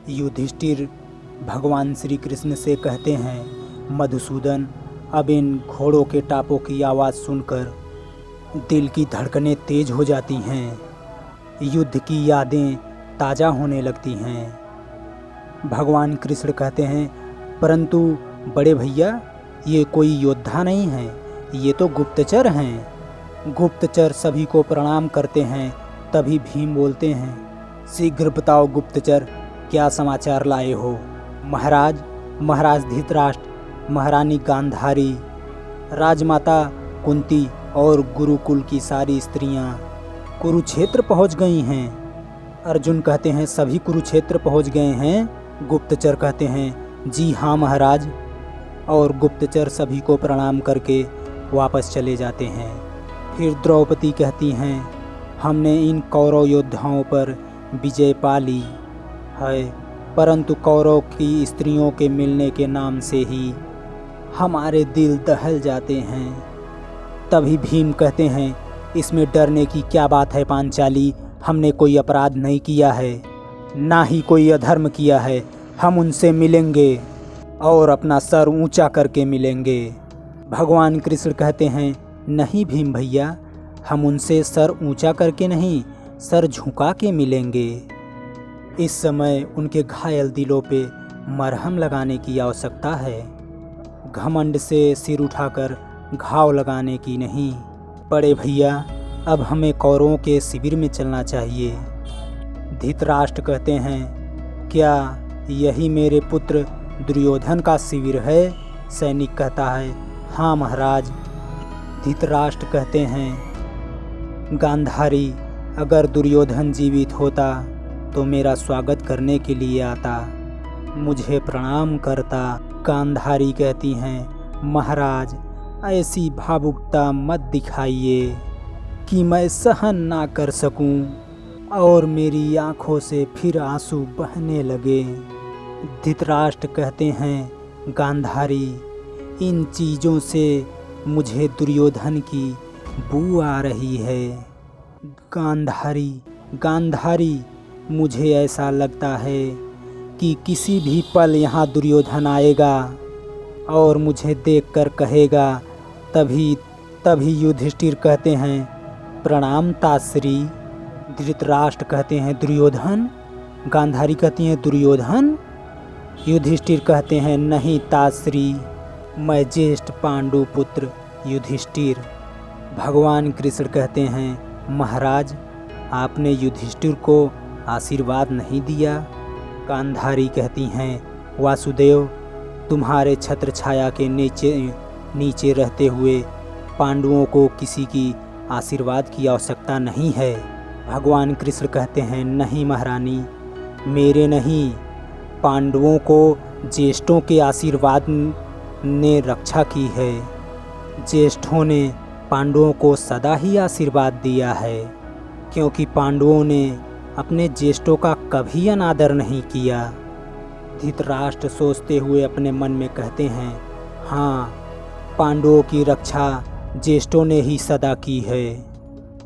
युधिष्ठिर भगवान श्री कृष्ण से कहते हैं, मधुसूदन, अब इन घोड़ों के टापों की आवाज़ सुनकर दिल की धड़कनें तेज हो जाती हैं, युद्ध की यादें ताज़ा होने लगती हैं। भगवान कृष्ण कहते हैं, परंतु बड़े भैया, ये कोई योद्धा नहीं है, ये तो गुप्तचर हैं। गुप्तचर सभी को प्रणाम करते हैं। तभी भीम बोलते हैं, शीघ्र बताओ गुप्तचर, क्या समाचार लाए हो? महाराज, महाराज धृतराष्ट्र, महारानी गांधारी, राजमाता कुंती और गुरुकुल की सारी स्त्रियां कुरुक्षेत्र पहुंच गई हैं। अर्जुन कहते हैं, सभी कुरुक्षेत्र पहुंच गए हैं? गुप्तचर कहते हैं, जी हाँ महाराज। और गुप्तचर सभी को प्रणाम करके वापस चले जाते हैं। फिर द्रौपदी कहती हैं, हमने इन कौरव योद्धाओं पर विजय पा ली है, परंतु कौरव की स्त्रियों के मिलने के नाम से ही हमारे दिल दहल जाते हैं। तभी भीम कहते हैं, इसमें डरने की क्या बात है पांचाली, हमने कोई अपराध नहीं किया है, ना ही कोई अधर्म किया है। हम उनसे मिलेंगे और अपना सर ऊंचा करके मिलेंगे। भगवान कृष्ण कहते हैं, नहीं भीम भैया, हम उनसे सर ऊंचा करके नहीं, सर झुका के मिलेंगे। इस समय उनके घायल दिलों पे मरहम लगाने की आवश्यकता है, घमंड से सिर उठाकर घाव लगाने की नहीं। बड़े भैया, अब हमें कौरवों के शिविर में चलना चाहिए। धृतराष्ट्र कहते हैं, क्या यही मेरे पुत्र दुर्योधन का शिविर है? सैनिक कहता है, हाँ महाराज। धृतराष्ट्र कहते हैं, गांधारी, अगर दुर्योधन जीवित होता तो मेरा स्वागत करने के लिए आता, मुझे प्रणाम करता। गांधारी कहती हैं, महाराज, ऐसी भावुकता मत दिखाइए कि मैं सहन ना कर सकूं और मेरी आंखों से फिर आंसू बहने लगे। धृतराष्ट्र कहते हैं, गांधारी, इन चीज़ों से मुझे दुर्योधन की बू आ रही है। गांधारी, गांधारी, मुझे ऐसा लगता है कि किसी भी पल यहाँ दुर्योधन आएगा और मुझे देखकर कहेगा, तभी युधिष्ठिर कहते हैं, प्रणाम ताश्री। धृतराष्ट्र कहते हैं, दुर्योधन? गांधारी कहती हैं, दुर्योधन? युधिष्ठिर कहते हैं, नहीं ताश्री, मैं ज्येष्ठ पांडु पुत्र युधिष्ठिर। भगवान कृष्ण कहते हैं, महाराज, आपने युधिष्ठिर को आशीर्वाद नहीं दिया। गांधारी कहती हैं, वासुदेव, तुम्हारे छत्र छाया के नीचे रहते हुए पांडवों को किसी की आशीर्वाद की आवश्यकता नहीं है। भगवान कृष्ण कहते हैं, नहीं महारानी, मेरे नहीं, पांडवों को ज्येष्ठों के आशीर्वाद ने रक्षा की है। ज्येष्ठों ने पांडवों को सदा ही आशीर्वाद दिया है, क्योंकि पांडवों ने अपने ज्येष्ठों का कभी अनादर नहीं किया। धृतराष्ट्र सोचते हुए अपने मन में कहते हैं, हाँ, पांडवों की रक्षा ज्येष्ठों ने ही सदा की है,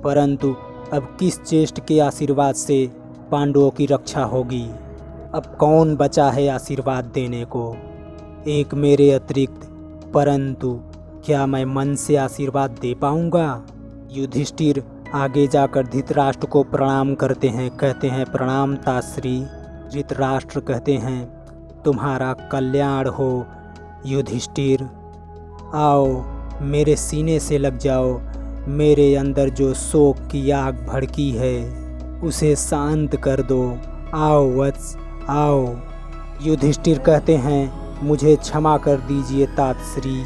परंतु अब किस ज्येष्ठ के आशीर्वाद से पांडवों की रक्षा होगी? अब कौन बचा है आशीर्वाद देने को? एक मेरे अतिरिक्त, परंतु क्या मैं मन से आशीर्वाद दे पाऊंगा? युधिष्ठिर आगे जाकर धृतराष्ट्र को प्रणाम करते हैं, कहते हैं, प्रणाम ताश्री। धृतराष्ट्र कहते हैं, तुम्हारा कल्याण हो युधिष्ठिर। आओ, मेरे सीने से लग जाओ, मेरे अंदर जो शोक की आग भड़की है उसे शांत कर दो। आओ वत्स, आओ। युधिष्ठिर कहते हैं, मुझे क्षमा कर दीजिए तातश्री।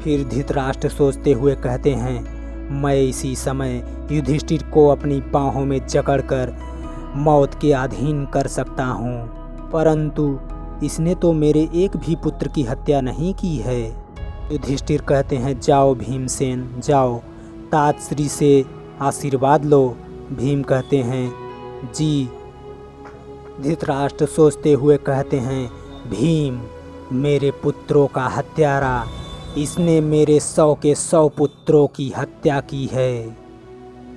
फिर धृतराष्ट्र सोचते हुए कहते हैं, मैं इसी समय युधिष्ठिर को अपनी बाहों में जकड़कर मौत के अधीन कर सकता हूँ, परंतु इसने तो मेरे एक भी पुत्र की हत्या नहीं की है। युधिष्ठिर कहते हैं, जाओ भीमसेन, जाओ, तातश्री से आशीर्वाद लो। भीम कहते हैं, जी। धृतराष्ट्र सोचते हुए कहते हैं, भीम, मेरे पुत्रों का हत्यारा, इसने मेरे 100 के 100 पुत्रों की हत्या की है।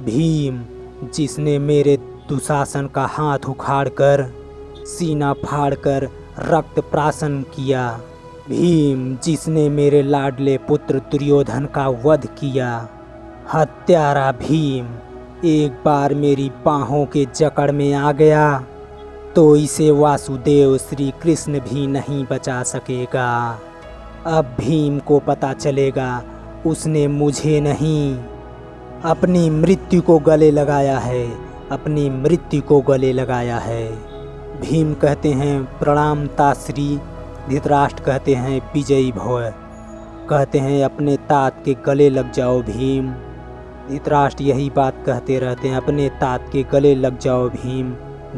भीम, जिसने मेरे दुशासन का हाथ उखाड़कर सीना फाड़कर रक्त प्राशन किया। भीम जिसने मेरे लाडले पुत्र दुर्योधन का वध किया। हत्यारा भीम एक बार मेरी बाहों के जकड़ में आ गया तो इसे वासुदेव श्री कृष्ण भी नहीं बचा सकेगा। अब भीम को पता चलेगा उसने मुझे नहीं अपनी मृत्यु को गले लगाया है, अपनी मृत्यु को गले लगाया है। भीम कहते हैं प्रणाम ताश्री। धृतराष्ट्र कहते हैं विजयी भव। कहते हैं अपने तात के गले लग जाओ भीम। धृतराष्ट्र यही बात कहते रहते हैं, अपने तात के गले लग जाओ भीम,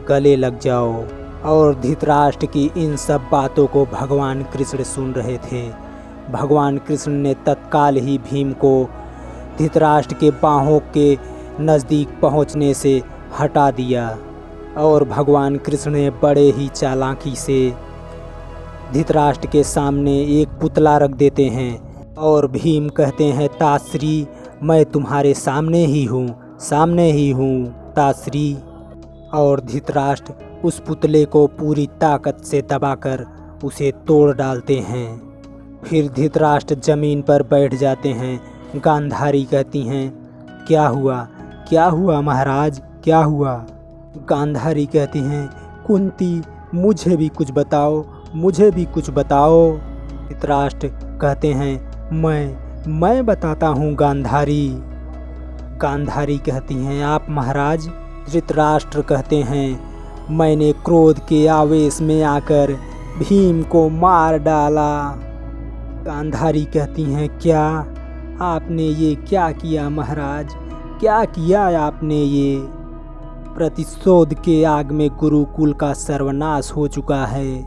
गले लग जाओ। और धृतराष्ट्र की इन सब बातों को भगवान कृष्ण सुन रहे थे। भगवान कृष्ण ने तत्काल ही भीम को धृतराष्ट्र के बाहों के नज़दीक पहुंचने से हटा दिया और भगवान कृष्ण ने बड़े ही चालाकी से धृतराष्ट्र के सामने एक पुतला रख देते हैं और भीम कहते हैं ताश्री मैं तुम्हारे सामने ही हूँ, सामने ही हूँ ताश्री। और धृतराष्ट्र उस पुतले को पूरी ताकत से दबाकर उसे तोड़ डालते हैं। फिर धृतराष्ट्र जमीन पर बैठ जाते हैं। गांधारी कहती हैं क्या हुआ महाराज, क्या हुआ? गांधारी कहती हैं कुंती मुझे भी कुछ बताओ, मुझे भी कुछ बताओ। धृतराष्ट्र कहते हैं मैं बताता हूँ गांधारी। गांधारी कहती हैं आप महाराज। धृतराष्ट्र कहते हैं मैंने क्रोध के आवेश में आकर भीम को मार डाला। गांधारी कहती हैं क्या आपने ये क्या किया महाराज, क्या किया आपने ये? प्रतिशोध के आग में गुरुकुल का सर्वनाश हो चुका है,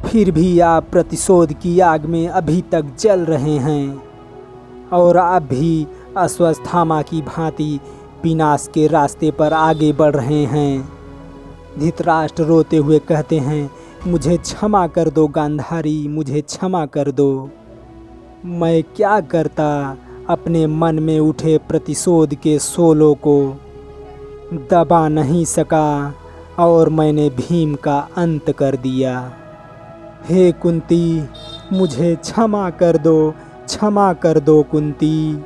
फिर भी आप प्रतिशोध की आग में अभी तक जल रहे हैं और आप भी अश्वत्थामा की भांति विनाश के रास्ते पर आगे बढ़ रहे हैं। धृतराष्ट्र रोते हुए कहते हैं मुझे क्षमा कर दो गांधारी, मुझे क्षमा कर दो। मैं क्या करता अपने मन में उठे प्रतिशोध के शोलों को दबा नहीं सका और मैंने भीम का अंत कर दिया। हे कुंती मुझे क्षमा कर दो, क्षमा कर दो कुंती।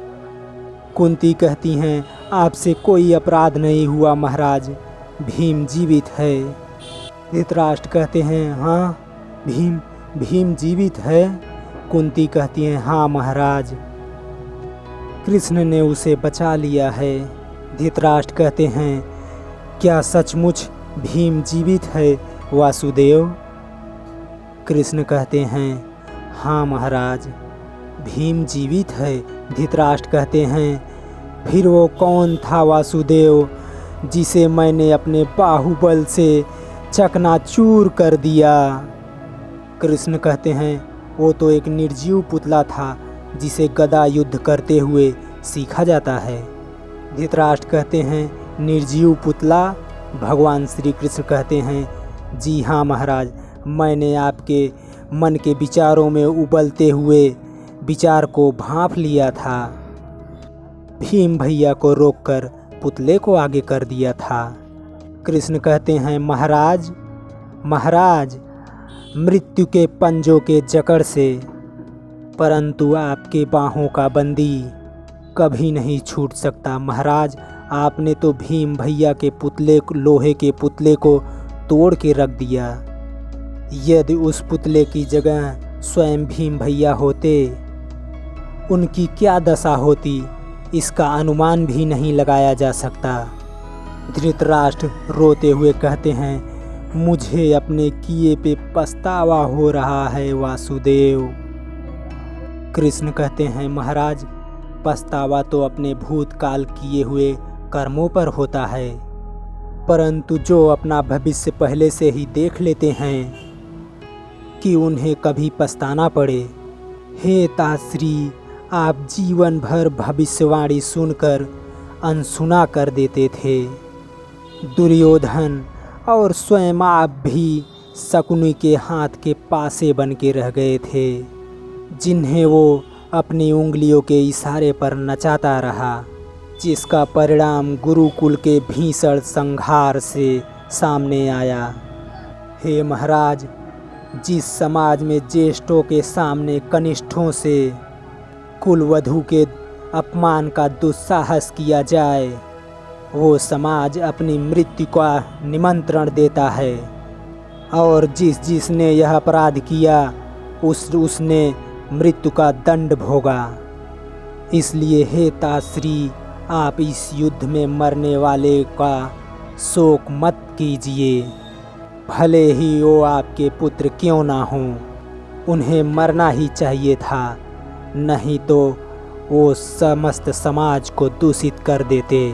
कुंती कहती हैं आपसे कोई अपराध नहीं हुआ महाराज, भीम जीवित है। धृतराष्ट्र कहते हैं हाँ भीम जीवित है। कुंती कहती हैं हाँ महाराज, कृष्ण ने उसे बचा लिया है। धृतराष्ट्र कहते हैं क्या सचमुच भीम जीवित है वासुदेव? कृष्ण कहते हैं हाँ महाराज, भीम जीवित है। धृतराष्ट्र कहते हैं फिर वो कौन था वासुदेव जिसे मैंने अपने बाहुबल से चकनाचूर कर दिया? कृष्ण कहते हैं वो तो एक निर्जीव पुतला था जिसे गदा युद्ध करते हुए सीखा जाता है। धृतराष्ट्र कहते हैं निर्जीव पुतला? भगवान श्री कृष्ण कहते हैं जी हाँ महाराज, मैंने आपके मन के विचारों में उबलते हुए विचार को भांप लिया था। भीम भैया को रोककर पुतले को आगे कर दिया था। कृष्ण कहते हैं महाराज मृत्यु के पंजों के जकड़ से, परंतु आपके बाहों का बंदी कभी नहीं छूट सकता महाराज। आपने तो भीम भैया के लोहे के पुतले को तोड़ के रख दिया। यदि उस पुतले की जगह स्वयं भीम भैया होते, उनकी क्या दशा होती इसका अनुमान भी नहीं लगाया जा सकता। धृतराष्ट्र रोते हुए कहते हैं मुझे अपने किए पे पछतावा हो रहा है वासुदेव। कृष्ण कहते हैं महाराज पछतावा तो अपने भूतकाल किए हुए कर्मों पर होता है, परंतु जो अपना भविष्य पहले से ही देख लेते हैं कि उन्हें कभी पछताना पड़े। हे ताश्री आप जीवन भर भविष्यवाणी सुनकर अनसुना कर देते थे। दुर्योधन और स्वयं आप भी शकुनी के हाथ के पासे बन के रह गए थे, जिन्हें वो अपनी उंगलियों के इशारे पर नचाता रहा, जिसका परिणाम गुरुकुल के भीषण संहार से सामने आया। हे महाराज, जिस समाज में ज्येष्ठों के सामने कनिष्ठों से कुलवधू के अपमान का दुस्साहस किया जाए, वो समाज अपनी मृत्यु का निमंत्रण देता है, और जिसने यह अपराध किया उसने मृत्यु का दंड भोगा। इसलिए हे ताश्री, आप इस युद्ध में मरने वाले का शोक मत कीजिए, भले ही वो आपके पुत्र क्यों ना हों। उन्हें मरना ही चाहिए था, नहीं तो वो समस्त समाज को दूषित कर देते।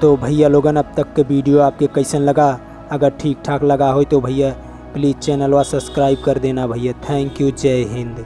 तो भैया लोगन, अब तक के वीडियो आपके कैसन लगा? अगर ठीक ठाक लगा हो तो भैया प्लीज़ चैनल वा सब्सक्राइब कर देना भैया। Thank you. जय हिंद।